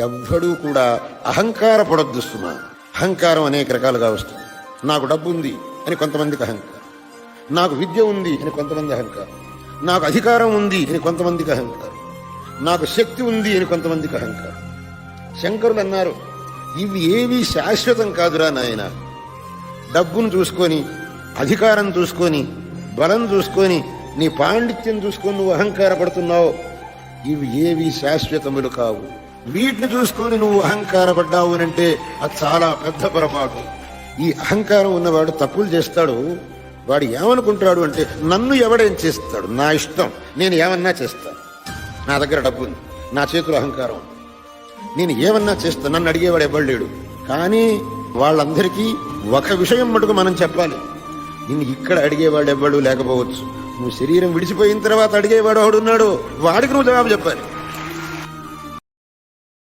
ఎవ్వడూ కూడా అహంకారపడొద్దు సుమా. అహంకారం అనేక రకాలుగా వస్తుంది. నాకు డబ్బు ఉంది అని కొంతమందికి అహంకారం, నాకు విద్య ఉంది అని కొంతమంది అహంకారం, నాకు అధికారం ఉంది అని కొంతమందికి అహంకారం, నాకు శక్తి ఉంది అని కొంతమందికి అహంకారం. శంకరులు అన్నారు, ఇవి ఏవి శాశ్వతం కాదురా నాయన. డబ్బును చూసుకొని, అధికారం చూసుకొని, బలం చూసుకొని, నీ పాండిత్యం చూసుకొని నువ్వు అహంకారపడుతున్నావు. ఇవి ఏవి శాశ్వతములు కావు. వీటిని చూసుకొని నువ్వు అహంకారపడ్డావు అంటే అది చాలా పెద్ద పొరపాటు. ఈ అహంకారం ఉన్నవాడు తప్పులు చేస్తాడు. వాడు ఏమనుకుంటాడు అంటే, నన్ను ఎవడేం చేస్తాడు, నా ఇష్టం, నేను ఏమన్నా చేస్తాను, నా దగ్గర డబ్బు ఉంది, నా చేతిలో అహంకారం, నేను ఏమన్నా చేస్తాను, నన్ను అడిగేవాడు ఎవడు లేడు. కానీ వాళ్ళందరికీ ఒక విషయం మటుకు మనం చెప్పాలి, నిన్ను ఇక్కడ అడిగేవాడు ఎవ్వడు లేకపోవచ్చు, నువ్వు శరీరం విడిచిపోయిన తర్వాత అడిగేవాడు ఒకడున్నాడు, వాడికి నువ్వు జవాబు చెప్పాలి.